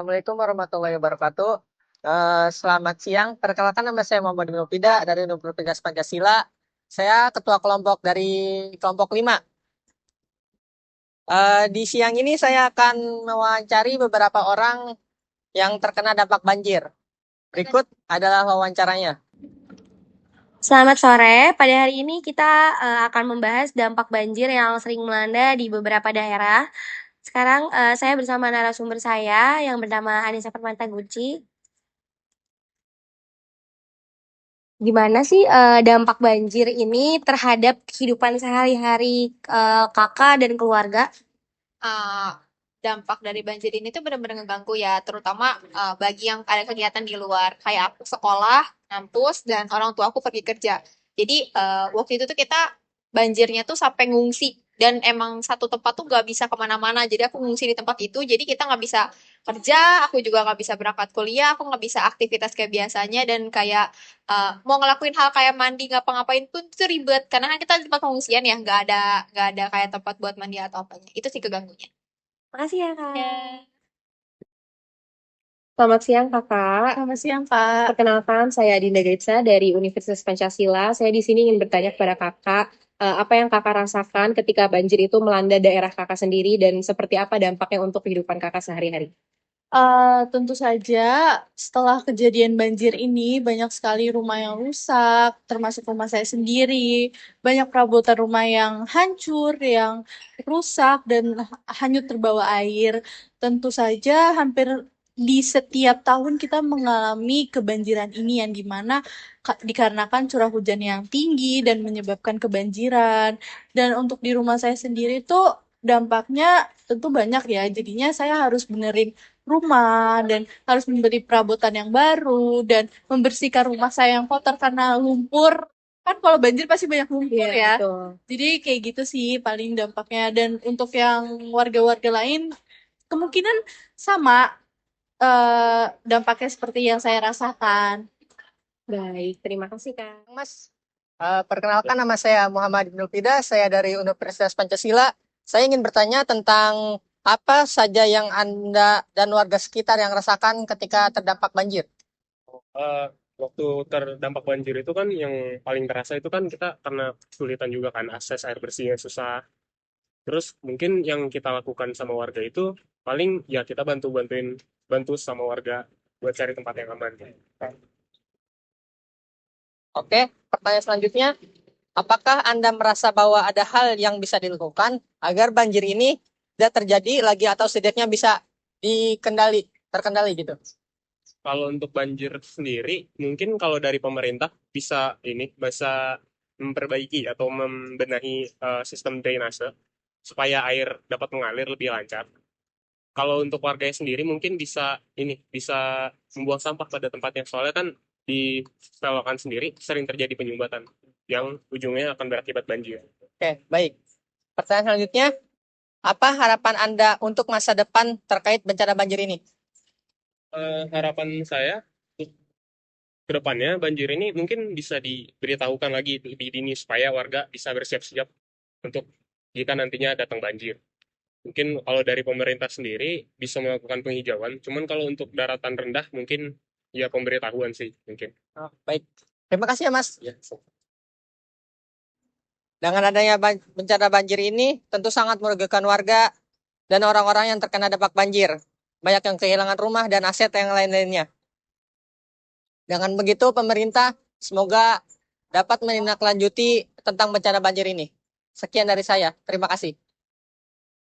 Assalamualaikum warahmatullahi wabarakatuh. Selamat siang. Perkenalkan nama saya Muhammad Nupida dari Universitas Pancasila. Saya ketua kelompok dari kelompok 5. Di siang ini saya akan mewawancari beberapa orang yang terkena dampak banjir. Berikut adalah wawancaranya. Selamat sore. Pada hari ini kita akan membahas dampak banjir yang sering melanda di beberapa daerah. Sekarang saya bersama narasumber saya yang bernama Anissa Permata Guci. Gimana sih dampak banjir ini terhadap kehidupan sehari-hari kakak dan keluarga? uh, Dampak dari banjir ini tuh benar-benar ngeganggu ya, terutama bagi yang ada kegiatan di luar, kayak aku sekolah, kampus, dan orang tua aku pergi kerja. Jadi waktu itu tuh kita banjirnya tuh sampai ngungsi, dan emang satu tempat tuh gak bisa kemana-mana, jadi aku ngungsi di tempat itu, jadi kita nggak bisa kerja, aku juga nggak bisa berangkat kuliah, aku nggak bisa aktivitas kayak biasanya, dan kayak mau ngelakuin hal kayak mandi ngapa-ngapain pun tuh ribet, karena kan kita di tempat pengungsian ya, nggak ada kayak tempat buat mandi atau apanya, itu sih keganggunya. Makasih ya kak. Ya. Selamat siang kakak. Selamat siang, Kak. Perkenalkan, saya Dinda Gaitsa dari Universitas Pancasila. Saya di sini ingin bertanya kepada kakak, apa yang kakak rasakan ketika banjir itu melanda daerah kakak sendiri dan seperti apa dampaknya untuk kehidupan kakak sehari-hari? Tentu saja setelah kejadian banjir ini banyak sekali rumah yang rusak, termasuk rumah saya sendiri. Banyak perabotan rumah yang hancur, yang rusak dan hanyut terbawa air. Tentu saja hampir di setiap tahun kita mengalami kebanjiran ini yang dimana dikarenakan curah hujan yang tinggi dan menyebabkan kebanjiran. Dan untuk di rumah saya sendiri tuh dampaknya tentu banyak ya. Jadinya saya harus benerin rumah dan harus membeli perabotan yang baru dan membersihkan rumah saya yang kotor karena lumpur. Kan kalau banjir pasti banyak lumpur Iya, ya. betul. Jadi kayak gitu sih paling dampaknya. Dan untuk yang warga-warga lain kemungkinan sama dampaknya seperti yang saya rasakan. Baik, terima kasih kak. Mas, perkenalkan nama saya Muhammad Nupida. Saya dari Universitas Pancasila. Saya ingin bertanya tentang apa saja yang Anda dan warga sekitar yang rasakan ketika terdampak banjir. Eh, Waktu terdampak banjir itu kan yang paling terasa itu kan kita karena kesulitan juga kan akses air bersihnya susah. Terus mungkin yang kita lakukan sama warga itu paling ya kita bantu sama warga buat cari tempat yang aman. Oke, pertanyaan selanjutnya, apakah Anda merasa bahwa ada hal yang bisa dilakukan agar banjir ini tidak terjadi lagi atau setidaknya bisa terkendali gitu? Kalau untuk banjir sendiri, mungkin kalau dari pemerintah bisa memperbaiki atau membenahi sistem drainase supaya air dapat mengalir lebih lancar. Kalau untuk warganya sendiri mungkin bisa membuang sampah pada tempatnya. Soalnya kan di selokan sendiri sering terjadi penyumbatan yang ujungnya akan berakibat banjir. Oke, baik. Pertanyaan selanjutnya, apa harapan Anda untuk masa depan terkait bencana banjir ini? Harapan saya ke depannya banjir ini mungkin bisa diberitahukan lagi lebih dini supaya warga bisa bersiap-siap untuk jika nantinya datang banjir. Mungkin kalau dari pemerintah sendiri bisa melakukan penghijauan, cuman kalau untuk daratan rendah mungkin ya pemberitahuan sih mungkin. Oh, baik. Terima kasih ya, Mas. Ya. Dengan adanya bencana banjir ini tentu sangat merugikan warga dan orang-orang yang terkena dampak banjir. Banyak yang kehilangan rumah dan aset yang lain-lainnya. Dengan begitu, pemerintah semoga dapat menindaklanjuti tentang bencana banjir ini. Sekian dari saya. Terima kasih.